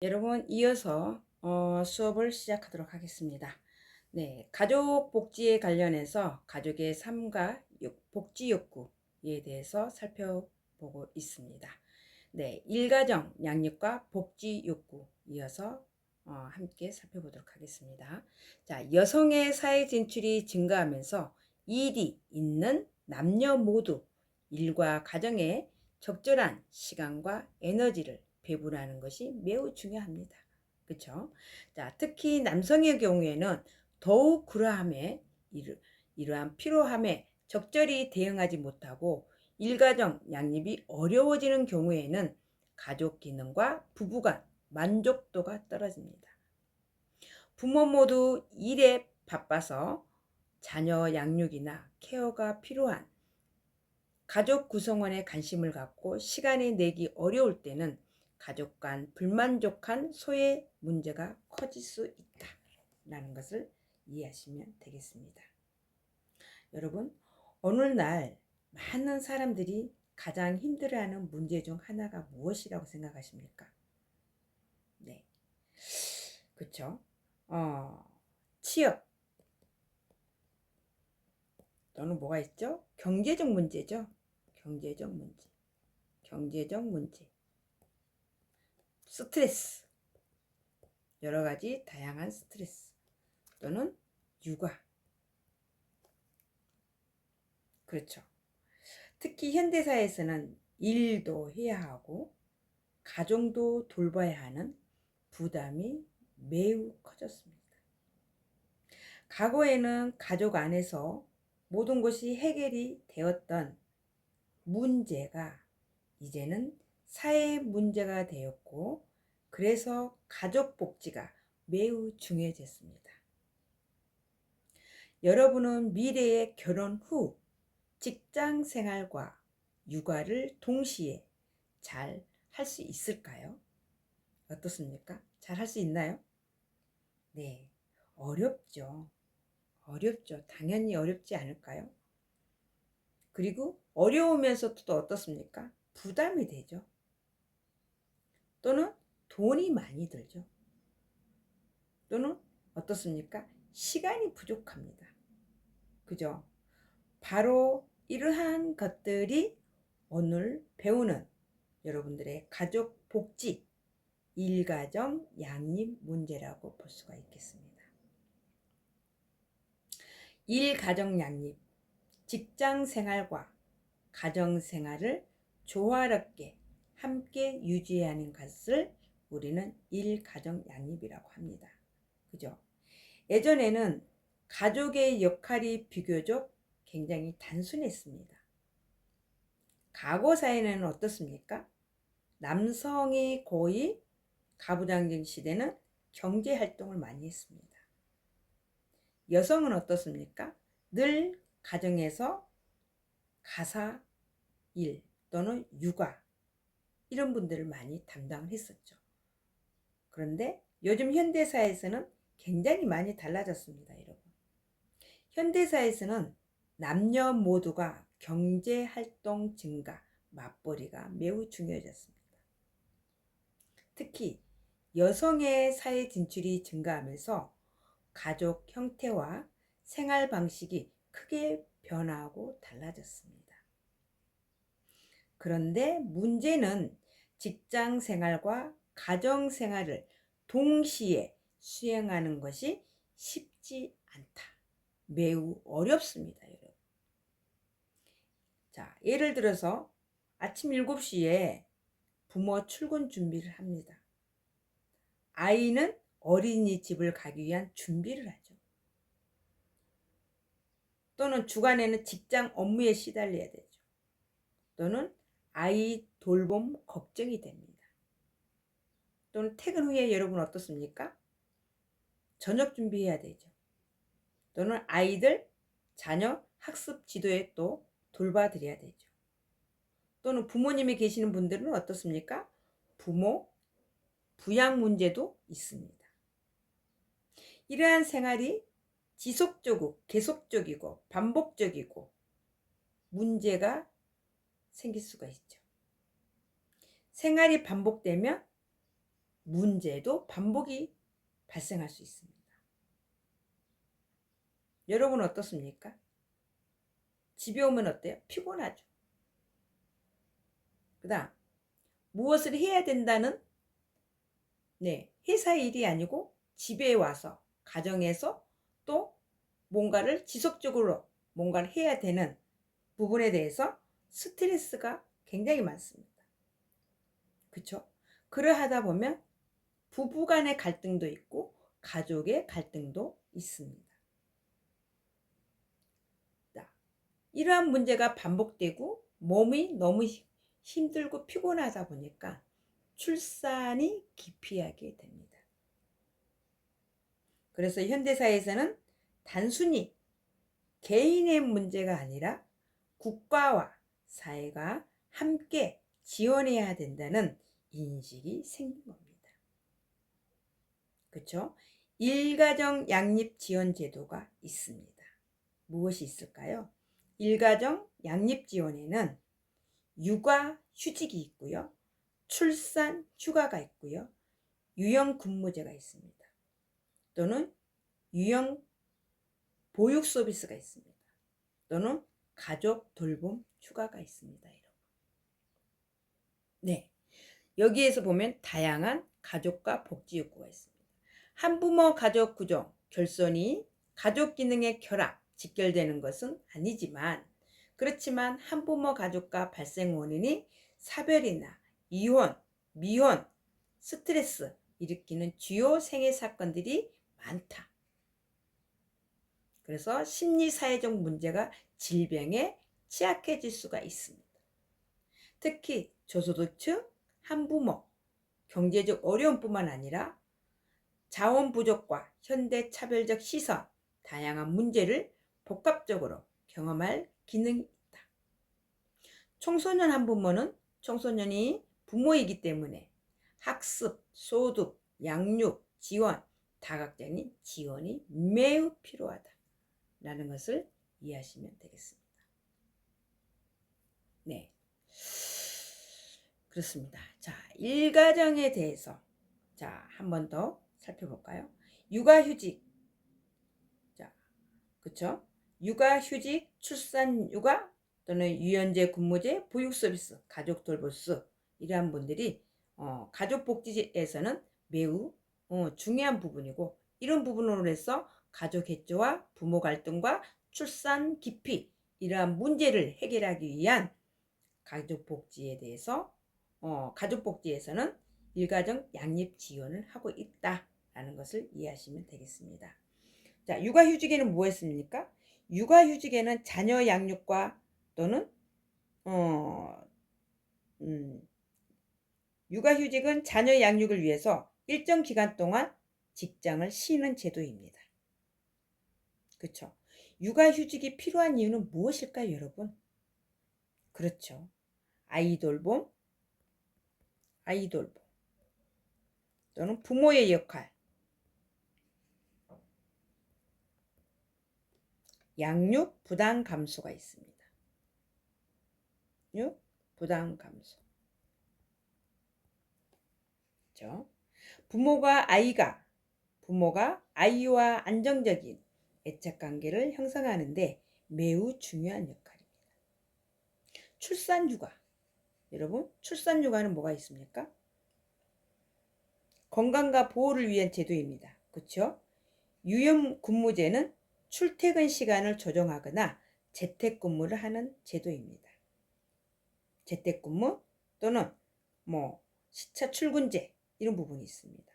여러분, 이어서 수업을 시작하도록 하겠습니다. 네, 가족 복지에 관련해서 가족의 삶과 복지 욕구에 대해서 살펴보고 있습니다. 네, 일가정 양육과 복지 욕구 이어서 함께 살펴보도록 하겠습니다. 자, 여성의 사회 진출이 증가하면서 일이 있는 남녀 모두 일과 가정에 적절한 시간과 에너지를 배분하는 것이 매우 중요합니다. 그렇죠? 자, 특히 남성의 경우에는 더욱 그러함에 이러한 피로함에 적절히 대응하지 못하고 일가정 양립이 어려워지는 경우에는 가족 기능과 부부간 만족도가 떨어집니다. 부모 모두 일에 바빠서 자녀 양육이나 케어가 필요한 가족 구성원에 관심을 갖고 시간을 내기 어려울 때는 가족 간 불만족한 소외 문제가 커질 수 있다라는 것을 이해하시면 되겠습니다. 여러분, 오늘날 많은 사람들이 가장 힘들어하는 문제 중 하나가 무엇이라고 생각하십니까? 네, 그렇죠. 취업 또는 뭐가 있죠? 경제적 문제죠. 경제적 문제, 스트레스, 여러 가지 다양한 스트레스 또는 육아. 그렇죠. 특히 현대사에서는 일도 해야 하고 가정도 돌봐야 하는 부담이 매우 커졌습니다. 과거에는 가족 안에서 모든 것이 해결이 되었던 문제가 이제는 사회 문제가 되었고, 그래서 가족 복지가 매우 중요해졌습니다. 여러분은 미래의 결혼 후 직장 생활과 육아를 동시에 잘 할 수 있을까요? 어떻습니까? 잘 할 수 있나요? 네, 어렵죠. 당연히 어렵지 않을까요? 그리고 어려우면서도 또 어떻습니까? 부담이 되죠. 또는 돈이 많이 들죠. 또는 어떻습니까? 시간이 부족합니다. 그죠? 바로 이러한 것들이 오늘 배우는 여러분들의 가족 복지, 일가정 양립 문제라고 볼 수가 있겠습니다. 일가정 양립, 직장 생활과 가정 생활을 조화롭게 함께 유지해야 하는 것을 우리는 일가정 양립이라고 합니다. 그죠? 예전에는 가족의 역할이 비교적 굉장히 단순했습니다. 과거 사회는 어떻습니까? 남성이 거의 가부장적 시대는 경제 활동을 많이 했습니다. 여성은 어떻습니까? 늘 가정에서 가사 일 또는 육아 이런 분들을 많이 담당했었죠. 그런데 요즘 현대사에서는 굉장히 많이 달라졌습니다, 여러분. 현대사에서는 남녀 모두가 경제활동 증가, 맞벌이가 매우 중요해졌습니다. 특히 여성의 사회 진출이 증가하면서 가족 형태와 생활 방식이 크게 변화하고 달라졌습니다. 그런데 문제는 직장 생활과 가정 생활을 동시에 수행하는 것이 쉽지 않다. 매우 어렵습니다, 여러분. 자, 예를 들어서 아침 7시에 부모 출근 준비를 합니다. 아이는 어린이집을 가기 위한 준비를 하죠. 또는 주간에는 직장 업무에 시달려야 되죠. 또는 아이 돌봄 걱정이 됩니다. 또는 퇴근 후에 여러분 어떻습니까? 저녁 준비해야 되죠. 또는 아이들, 자녀 학습 지도에 또 돌봐드려야 되죠. 또는 부모님이 계시는 분들은 어떻습니까? 부모, 부양 문제도 있습니다. 이러한 생활이 지속적이고 계속적이고 반복적이고 문제가 생길 수가 있죠. 생활이 반복되면 문제도 반복이 발생할 수 있습니다. 여러분 어떻습니까? 집에 오면 어때요? 피곤하죠. 그다음 무엇을 해야 된다는 회사 일이 아니고 집에 와서 가정에서 또 뭔가를 지속적으로 뭔가를 해야 되는 부분에 대해서 스트레스가 굉장히 많습니다. 그렇죠? 그러하다 보면 부부 간의 갈등도 있고 가족의 갈등도 있습니다. 이러한 문제가 반복되고 몸이 너무 힘들고 피곤하다 보니까 출산이 기피하게 됩니다. 그래서 현대사회에서는 단순히 개인의 문제가 아니라 국가와 사회가 함께 지원해야 된다는 인식이 생긴 겁니다. 그렇죠? 일가정 양립 지원 제도가 있습니다. 무엇이 있을까요? 일가정 양립 지원에는 육아 휴직이 있고요. 출산 휴가가 있고요. 유형 근무제가 있습니다. 또는 유형 보육 서비스가 있습니다. 또는 가족 돌봄 휴가가 있습니다. 네. 여기에서 보면 다양한 가족과 복지 욕구가 있습니다. 한부모 가족 구조 결손이 가족 기능의 결합, 직결되는 것은 아니지만 그렇지만 한부모 가족과 발생 원인이 사별이나 이혼, 미혼, 스트레스 일으키는 주요 생애 사건들이 많다. 그래서 심리사회적 문제가 질병에 취약해질 수가 있습니다. 특히 저소득층, 한부모, 경제적 어려움뿐만 아니라 자원 부족과 현대차별적 시선, 다양한 문제를 복합적으로 경험할 기능이 있다. 청소년 한부모는 청소년이 부모이기 때문에 학습, 소득, 양육, 지원, 다각적인 지원이 매우 필요하다라는 것을 이해하시면 되겠습니다. 네. 그렇습니다. 자, 일가정에 대해서 한 번 더 살펴볼까요? 육아휴직. 자, 그쵸? 육아휴직, 출산휴가 또는 유연제 근무제, 보육서비스, 가족 돌보스 이러한 분들이 가족복지에서는 매우 중요한 부분이고 이런 부분으로 해서 가족 해조와 부모 갈등과 출산 기피 이러한 문제를 해결하기 위한 가족복지에 대해서 가족복지에서는 일가정 양립 지원을 하고 있다라는 것을 이해하시면 되겠습니다. 자, 육아휴직에는 무엇입니까? 육아휴직에는 자녀 양육과 또는 육아휴직은 자녀 양육을 위해서 일정 기간 동안 직장을 쉬는 제도입니다. 그렇죠? 육아휴직이 필요한 이유는 무엇일까요, 여러분? 그렇죠. 아이돌봄 또는 부모의 역할, 양육 부담 감소가 있습니다. 양육 부담 감소. 그렇죠? 부모가 아이와 안정적인 애착 관계를 형성하는데 매우 중요한 역할입니다. 출산휴가. 여러분, 출산휴가는 뭐가 있습니까? 건강과 보호를 위한 제도입니다. 그렇죠? 유연근무제는 출퇴근 시간을 조정하거나 재택근무를 하는 제도입니다. 재택근무 또는 시차 출근제 이런 부분이 있습니다.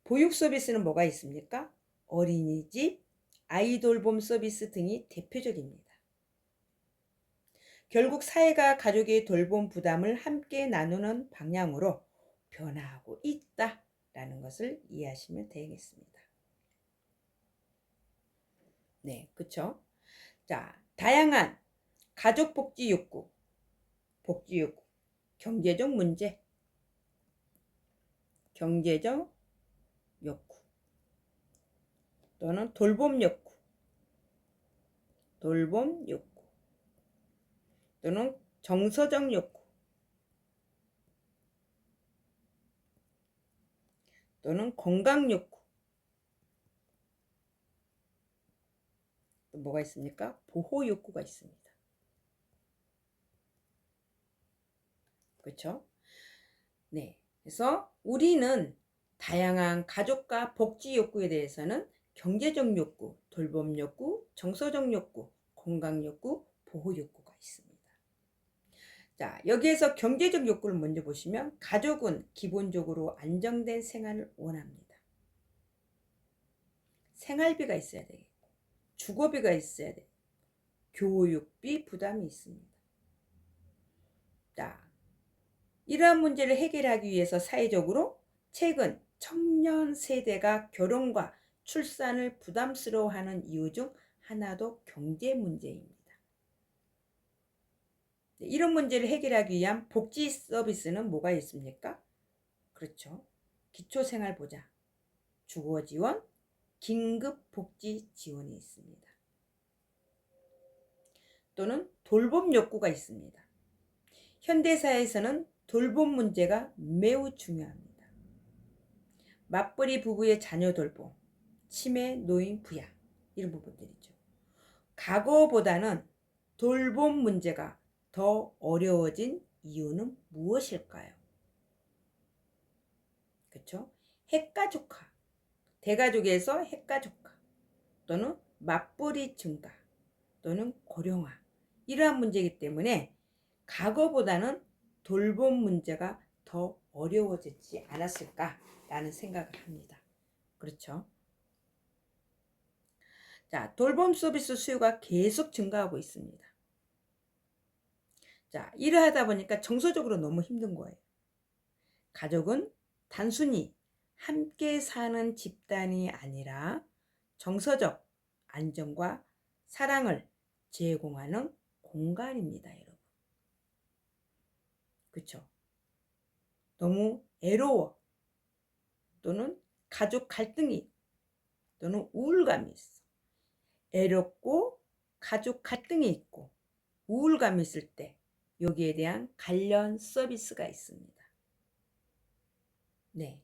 보육 서비스는 뭐가 있습니까? 어린이집, 아이돌봄 서비스 등이 대표적입니다. 결국 사회가 가족의 돌봄 부담을 함께 나누는 방향으로 변화하고 있다라는 것을 이해하시면 되겠습니다. 네, 그렇죠? 자, 다양한 가족 복지 욕구, 경제적 문제, 경제적 욕구, 또는 돌봄 욕구, 또는 정서적 욕구, 또는 건강 욕구. 또 뭐가 있습니까? 보호 욕구가 있습니다. 그렇죠? 네. 그래서 우리는 다양한 가족과 복지 욕구에 대해서는 경제적 욕구, 돌봄 욕구, 정서적 욕구, 건강 욕구, 보호 욕구가 있습니다. 자, 여기에서 경제적 욕구를 먼저 보시면 가족은 기본적으로 안정된 생활을 원합니다. 생활비가 있어야 되겠고, 주거비가 있어야 되고, 교육비 부담이 있습니다. 자, 이러한 문제를 해결하기 위해서 사회적으로 최근 청년 세대가 결혼과 출산을 부담스러워하는 이유 중 하나도 경제 문제입니다. 이런 문제를 해결하기 위한 복지 서비스는 뭐가 있습니까? 그렇죠. 기초생활보장, 주거지원, 긴급복지 지원이 있습니다. 또는 돌봄 욕구가 있습니다. 현대사회에서는 돌봄 문제가 매우 중요합니다. 맞벌이 부부의 자녀 돌봄, 치매, 노인 부양 이런 부분들이죠. 과거보다는 돌봄 문제가 더 어려워진 이유는 무엇일까요? 그렇죠? 핵가족화, 대가족에서 핵가족화 또는 맞벌이 증가 또는 고령화 이러한 문제이기 때문에 과거보다는 돌봄 문제가 더 어려워지지 않았을까라는 생각을 합니다. 그렇죠? 자, 돌봄 서비스 수요가 계속 증가하고 있습니다. 자, 일을 하다 보니까 정서적으로 너무 힘든 거예요. 가족은 단순히 함께 사는 집단이 아니라 정서적 안정과 사랑을 제공하는 공간입니다, 여러분. 그렇죠? 너무 애로워 또는 가족 갈등이 또는 우울감이 있어. 애롭고 가족 갈등이 있고 우울감이 있을 때 여기에 대한 관련 서비스가 있습니다. 네,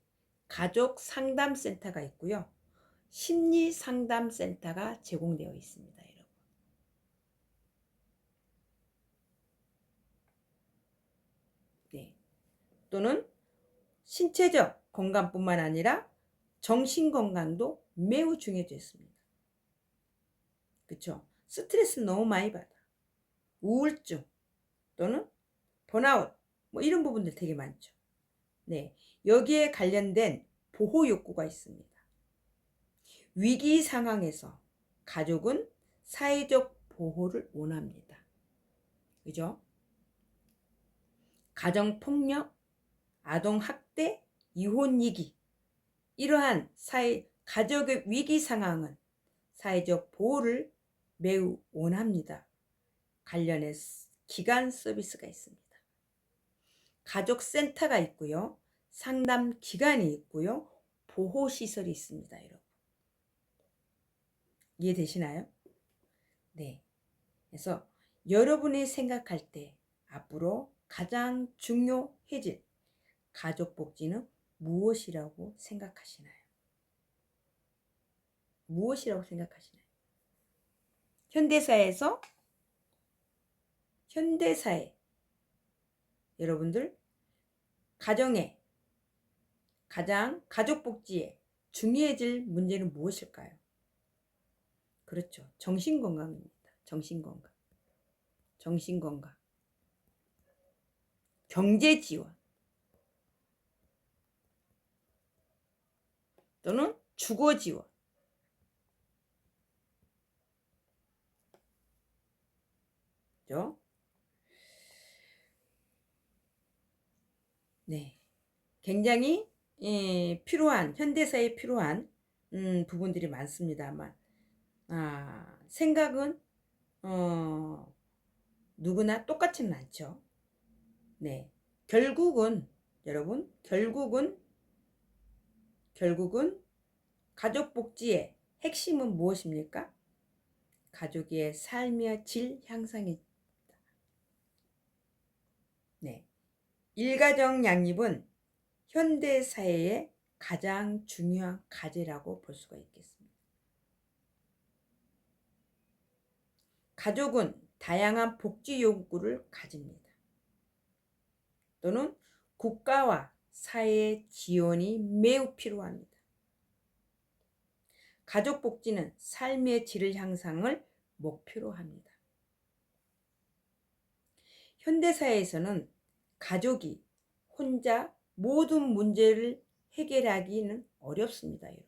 가족 상담센터가 있고요. 심리 상담센터가 제공되어 있습니다, 여러분. 네. 또는 신체적 건강뿐만 아니라 정신 건강도 매우 중요해졌습니다. 그렇죠? 스트레스 너무 많이 받아. 우울증 또는 번아웃 뭐 이런 부분들 되게 많죠. 네, 여기에 관련된 보호 욕구가 있습니다. 위기 상황에서 가족은 사회적 보호를 원합니다. 그죠? 가정폭력, 아동학대, 이혼위기 이러한 가족의 위기 상황은 사회적 보호를 매우 원합니다. 관련해 기관 서비스가 있습니다. 가족센터가 있고요. 상담기관이 있고요. 보호시설이 있습니다, 여러분. 이해되시나요? 네. 그래서 여러분이 생각할 때 앞으로 가장 중요해질 가족복지는 무엇이라고 생각하시나요? 무엇이라고 생각하시나요? 현대사회 여러분들 가정에 가장 가족복지에 중요해질 문제는 무엇일까요? 그렇죠. 정신건강입니다. 정신건강. 경제지원 또는 주거지원. 그죠? 네. 굉장히 필요한 현대사에 필요한 부분들이 많습니다만 생각은 누구나 똑같지는 않죠. 네. 여러분 결국은 가족복지의 핵심은 무엇입니까? 가족의 삶의 질 향상입니다. 네. 일가정 양립은 현대사회의 가장 중요한 과제라고 볼 수가 있겠습니다. 가족은 다양한 복지 요구를 가집니다. 또는 국가와 사회의 지원이 매우 필요합니다. 가족 복지는 삶의 질 향상을 목표로 합니다. 현대사회에서는 가족이 혼자 모든 문제를 해결하기는 어렵습니다, 여러분.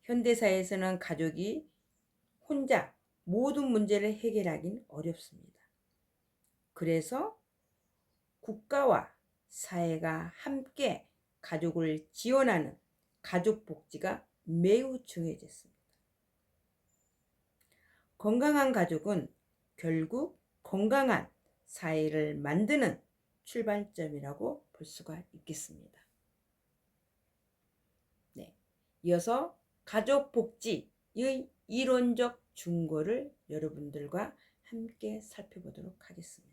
현대사회에서는 가족이 혼자 모든 문제를 해결하기는 어렵습니다. 그래서 국가와 사회가 함께 가족을 지원하는 가족 복지가 매우 중요해졌습니다. 건강한 가족은 결국 건강한 사회를 만드는 출발점이라고 볼 수가 있겠습니다. 네, 이어서 가족 복지의 이론적 준거를 여러분들과 함께 살펴보도록 하겠습니다.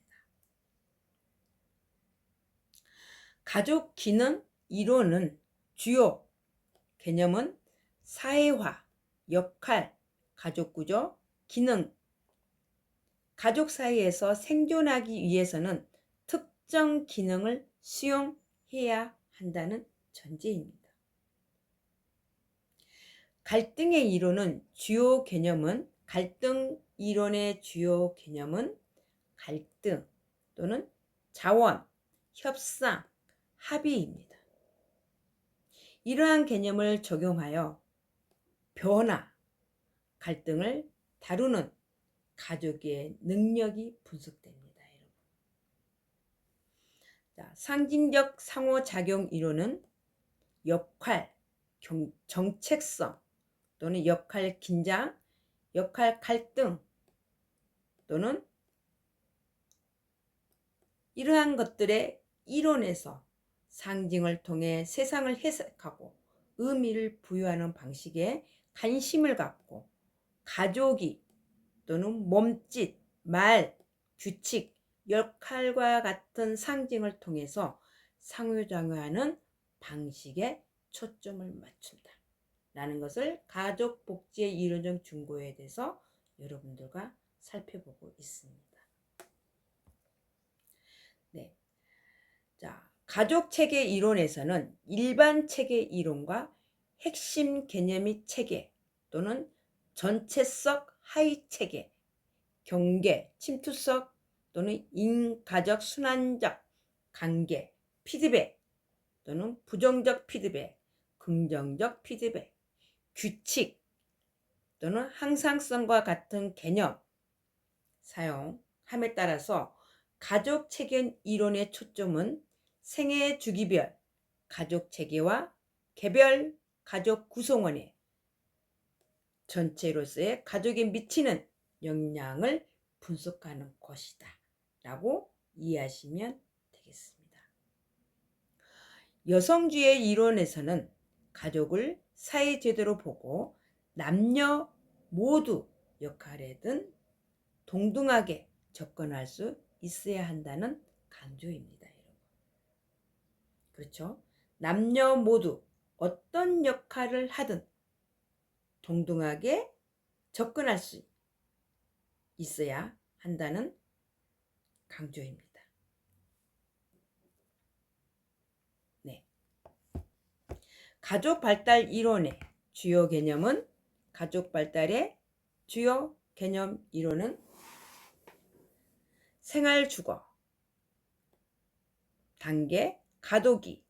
가족 기능 이론은 주요 개념은 사회화, 역할, 가족 구조, 기능. 가족 사이에서 생존하기 위해서는 특정 기능을 수용해야 한다는 전제입니다. 갈등의 이론은 주요 개념은 갈등 이론의 주요 개념은 갈등 또는 자원, 협상, 합의입니다. 이러한 개념을 적용하여 변화, 갈등을 다루는 가족의 능력이 분석됩니다. 여러분. 자, 상징적 상호작용 이론은 역할, 정체성 또는 역할 긴장, 역할 갈등 또는 이러한 것들의 이론에서 상징을 통해 세상을 해석하고 의미를 부여하는 방식에 관심을 갖고 가족이 또는 몸짓, 말, 규칙, 역할과 같은 상징을 통해서 상호작용하는 방식에 초점을 맞춘다 라는 것을 가족 복지의 이론적 준거에 대해서 여러분들과 살펴보고 있습니다. 네. 자, 가족 체계 이론에서는 일반 체계 이론과 핵심 개념의 체계 또는 전체적 하위 체계, 경계, 침투적 또는 인가적 순환적 관계, 피드백 또는 부정적 피드백, 긍정적 피드백, 규칙 또는 항상성과 같은 개념 사용함에 따라서 가족 체계 이론의 초점은 생애 주기별 가족 체계와 개별 가족 구성원의 전체로서의 가족에 미치는 영향을 분석하는 것이다 라고 이해하시면 되겠습니다. 여성주의 이론에서는 가족을 사회제도로 보고 남녀 모두 역할에든 동등하게 접근할 수 있어야 한다는 강조입니다. 여러분. 그렇죠? 남녀 모두 어떤 역할을 하든 동등하게 접근할 수 있어야 한다는 강조입니다. 네. 가족 발달 이론의 주요 개념은 가족 발달의 주요 개념 이론은 생활 주거, 단계, 가독이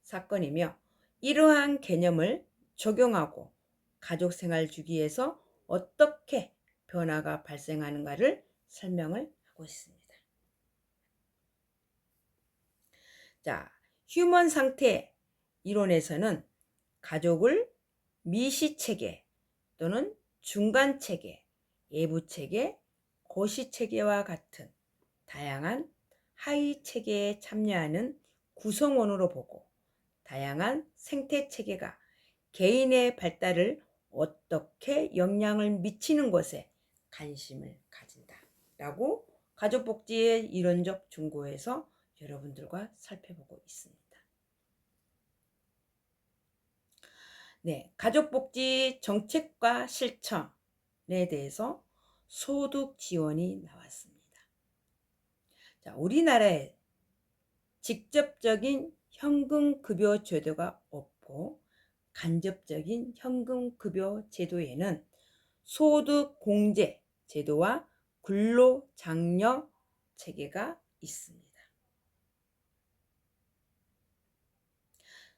사건이며 이러한 개념을 적용하고 가족 생활 주기에서 어떻게 변화가 발생하는가를 설명을 하고 있습니다. 자, 휴먼 상태 이론에서는 가족을 미시체계 또는 중간체계, 예부체계, 고시체계와 같은 다양한 하위체계에 참여하는 구성원으로 보고 다양한 생태체계가 개인의 발달을 어떻게 영향을 미치는 것에 관심을 가진다 라고 가족복지의 이론적 준거에서 여러분들과 살펴보고 있습니다. 네, 가족복지 정책과 실천에 대해서 소득 지원이 나왔습니다. 자, 우리나라에 직접적인 현금급여 제도가 없고 간접적인 현금급여 제도에는 소득공제 제도와 근로장려 체계가 있습니다.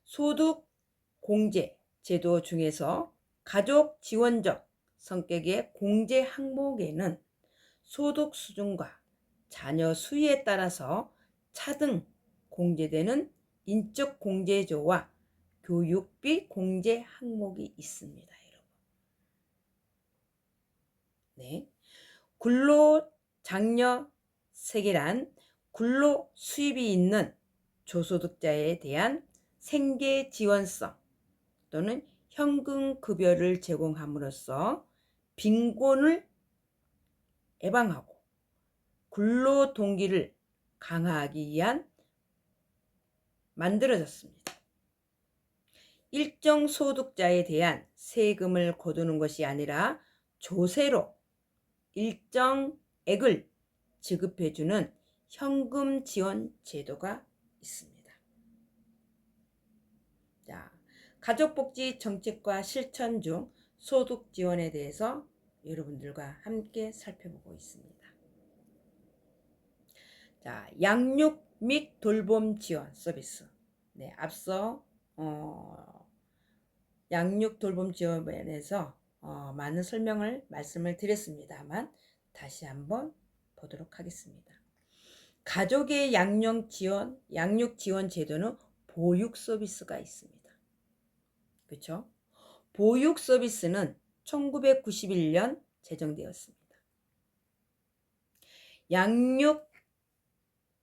소득공제 제도 중에서 가족 지원적 성격의 공제 항목에는 소득 수준과 자녀 수에 따라서 차등 공제되는 인적 공제조와 교육비 공제 항목이 있습니다, 여러분. 네. 근로장려 세계란 근로 수입이 있는 저소득자에 대한 생계 지원성 또는 현금 급여를 제공함으로써 빈곤을 예방하고 근로 동기를 강화하기 위한 만들어졌습니다. 일정 소득자에 대한 세금을 거두는 것이 아니라 조세로 일정액을 지급해주는 현금 지원 제도가 있습니다. 자, 가족복지 정책과 실천 중 소득 지원에 대해서 여러분들과 함께 살펴보고 있습니다. 자, 양육 및 돌봄 지원 서비스. 네, 앞서 양육 돌봄 지원에 대해서 많은 말씀을 드렸습니다만 다시 한번 보도록 하겠습니다. 가족의 양육 지원 제도는 보육 서비스가 있습니다. 그렇죠? 보육 서비스는 1991년 제정되었습니다. 양육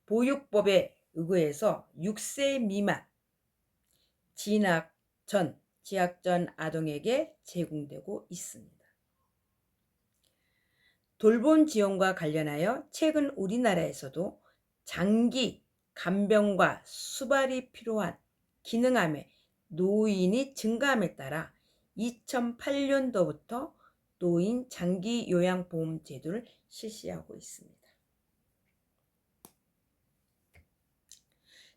보육법에 의거해서 6세 미만 진학 전 아동에게 제공되고 있습니다. 돌봄 지원과 관련하여 최근 우리나라에서도 장기 간병과 수발이 필요한 기능암의 노인이 증가함에 따라 2008년도부터 노인 장기 요양보험 제도를 실시하고 있습니다.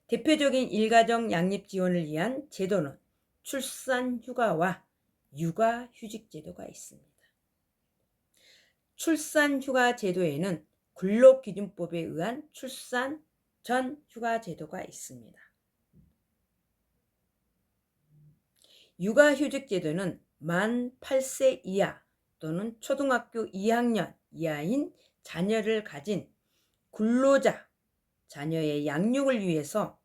대표적인 일가정 양립 지원을 위한 제도는 출산휴가와 육아휴직 제도가 있습니다. 출산휴가 제도에는 근로기준법에 의한 출산 전 휴가 제도가 있습니다. 육아휴직 제도는 만 8세 이하 또는 초등학교 2학년 이하인 자녀를 가진 근로자 자녀의 양육을 위해서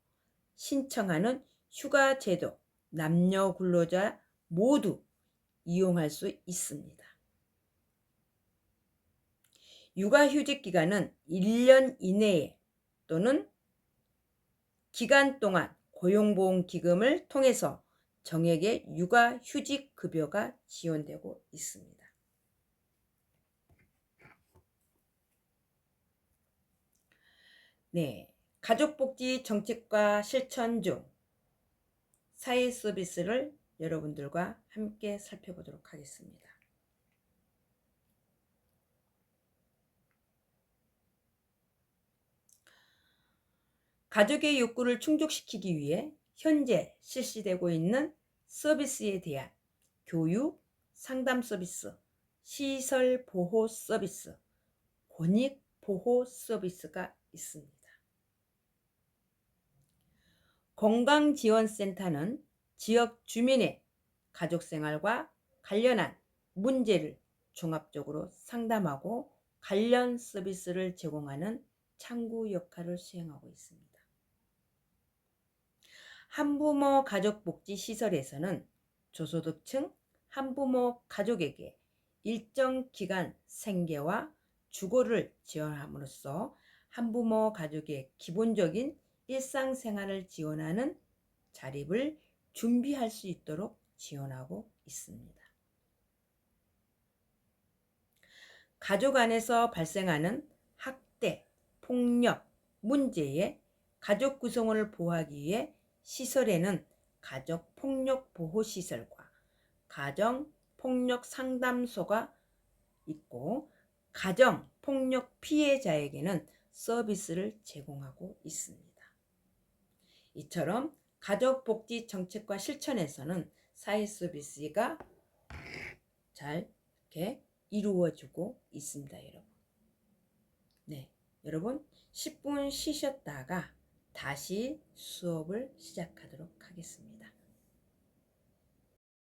신청하는 휴가 제도 남녀 근로자 모두 이용할 수 있습니다. 육아휴직 기간은 1년 이내에 또는 기간 동안 고용보험기금을 통해서 정액의 육아휴직 급여가 지원되고 있습니다. 네, 가족복지 정책과 실천 중 사회 서비스를 여러분들과 함께 살펴보도록 하겠습니다. 가족의 욕구를 충족시키기 위해 현재 실시되고 있는 서비스에 대한 교육, 상담 서비스, 시설 보호 서비스, 권익 보호 서비스가 있습니다. 건강지원센터는 지역 주민의 가족생활과 관련한 문제를 종합적으로 상담하고 관련 서비스를 제공하는 창구 역할을 수행하고 있습니다. 한부모 가족복지시설에서는 저소득층 한부모 가족에게 일정 기간 생계와 주거를 지원함으로써 한부모 가족의 기본적인 일상생활을 지원하는 자립을 준비할 수 있도록 지원하고 있습니다. 가족 안에서 발생하는 학대, 폭력 문제에 가족 구성원을 보호하기 위해 시설에는 가족폭력보호시설과 가정폭력 상담소가 있고 가정폭력 피해자에게는 서비스를 제공하고 있습니다. 이처럼 가족복지 정책과 실천에서는 사회 서비스가 잘 이렇게 이루어지고 있습니다, 여러분. 네, 여러분 10분 쉬셨다가 다시 수업을 시작하도록 하겠습니다.